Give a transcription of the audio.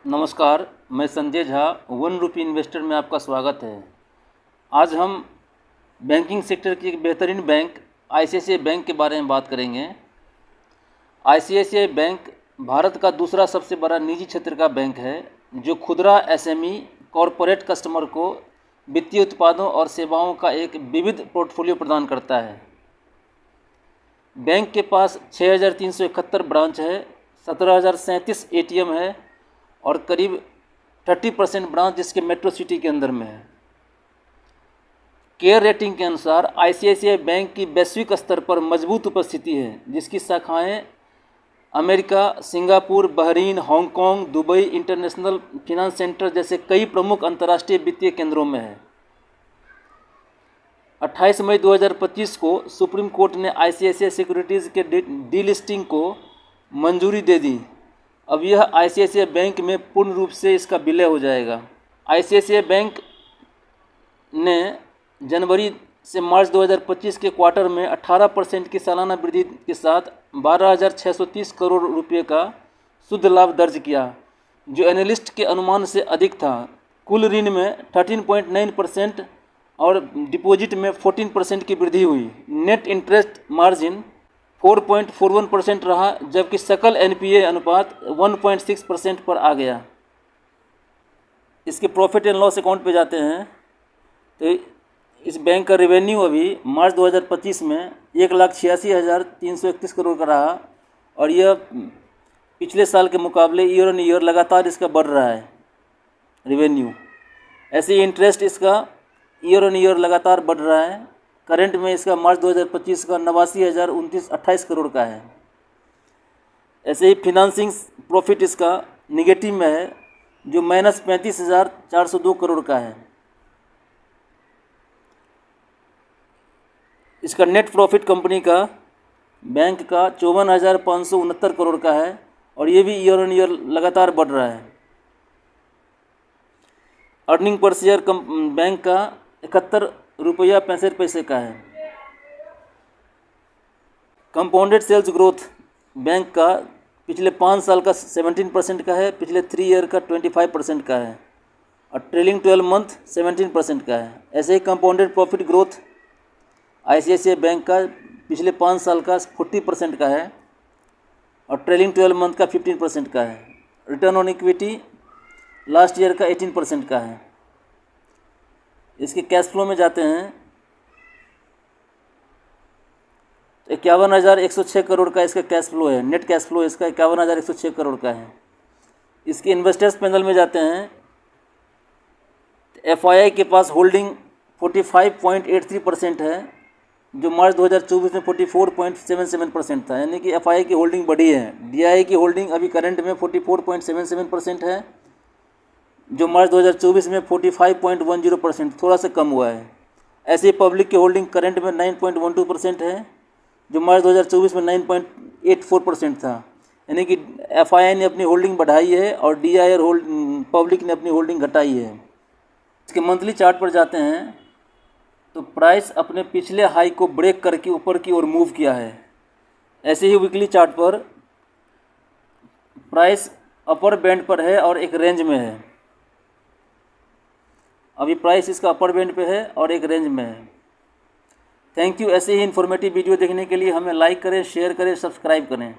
नमस्कार, मैं Sanjay Jha, one rupee investor में आपका स्वागत है। आज हम बैंकिंग सेक्टर की एक बेहतरीन बैंक आईसीआईसीआई बैंक के बारे में बात करेंगे। आईसीआईसीआई बैंक भारत का दूसरा सबसे बड़ा निजी क्षेत्र का बैंक है जो खुदरा एसएमई कॉरपोरेट कस्टमर को वित्तीय उत्पादों और सेवाओं का एक विविध पोर्टफोलियो प्रदान करता है। बैंक के पास 6,371 ब्रांच है, 17,037 एटीएम है और करीब 30% ब्रांच जिसके मेट्रो सिटी के अंदर में है। केयर रेटिंग के अनुसार आईसीआईसीआई बैंक की वैश्विक स्तर पर मजबूत उपस्थिति है, जिसकी शाखाएं America, Singapore, Bahrain, Hong Kong, Dubai international finance centre जैसे कई प्रमुख अंतर्राष्ट्रीय वित्तीय केंद्रों में है। 28 मई 2025 को सुप्रीम कोर्ट ने आईसीआईसीआई सिक्योरिटीज़ के डीलिस्टिंग को मंजूरी दे दी। अब यह आईसीआईसीआई बैंक में पूर्ण रूप से इसका विलय हो जाएगा। आईसीआईसीआई बैंक ने जनवरी से मार्च 2025 के क्वार्टर में 18% की सालाना वृद्धि के साथ 12,630 करोड़ रुपये का शुद्ध लाभ दर्ज किया, जो एनालिस्ट के अनुमान से अधिक था। कुल ऋण में 13.9% और डिपॉजिट में 14% की वृद्धि हुई। नेट इंटरेस्ट मार्जिन 4.41% रहा, जबकि सकल एनपीए अनुपात 1.6% पर आ गया। इसके प्रॉफिट एंड लॉस अकाउंट पे जाते हैं तो इस बैंक का रेवेन्यू अभी मार्च 2025 में 1,86,331 करोड़ का रहा और यह पिछले साल के मुकाबले ईयर ऑन ईयर लगातार इसका बढ़ रहा है रेवेन्यू। ऐसे ही इंटरेस्ट इसका ईयर ऑन ईयर लगातार बढ़ रहा है। करंट में इसका मार्च 2025 का 89,028 करोड़ का है। ऐसे ही फिनांसिंग प्रॉफिट इसका निगेटिव में है, जो -35,402 करोड़ का है। इसका नेट प्रॉफिट कंपनी का बैंक का 54,569 करोड़ का है और ये भी ईयर ऑन ईयर लगातार बढ़ रहा है। अर्निंग पर शेयर बैंक का 71.65 का है। कंपाउंडेड सेल्स ग्रोथ बैंक का पिछले 5 साल का 17% का है, पिछले 3 ईयर का 25% का है और ट्रेलिंग 12 मंथ 17% का है। ऐसे ही compounded profit growth ICICI bank का पिछले 5 साल का 40% का है और ट्रेलिंग 12 मंथ का 15% का है। Return on equity last year का 18% का है। इसके कैश फ्लो में जाते हैं तो 51,106 करोड़ का इसका कैश फ्लो है। नेट कैश फ्लो इसका 51,106 करोड़ का है। इसके इन्वेस्टर्स पैनल में जाते हैं तो एफआईआई के पास होल्डिंग 45.83% है, जो मार्च 2024 में 44.77% था, यानी कि एफआईआई की होल्डिंग बढ़ी है। डीआईआई की होल्डिंग अभी करंट में 44.77% है, जो मार्च 2024 में 45.10%, थोड़ा सा कम हुआ है। ऐसे ही पब्लिक की होल्डिंग करंट में 9.12% है, जो मार्च 2024 में 9.84% था, यानी कि एफआईआई ने अपनी होल्डिंग बढ़ाई है और डीआईआई पब्लिक ने अपनी होल्डिंग घटाई है। इसके मंथली चार्ट पर जाते हैं तो प्राइस अपने पिछले हाई को ब्रेक करके ऊपर की ओर मूव किया है। ऐसे ही वीकली चार्ट पर प्राइस अपर बैंड पर है और एक रेंज में है। अभी प्राइस इसका अपर बैंड पे है और एक रेंज में है। Thank you. ऐसे ही इन्फॉर्मेटिव वीडियो देखने के लिए हमें लाइक करें, शेयर करें, सब्सक्राइब करें।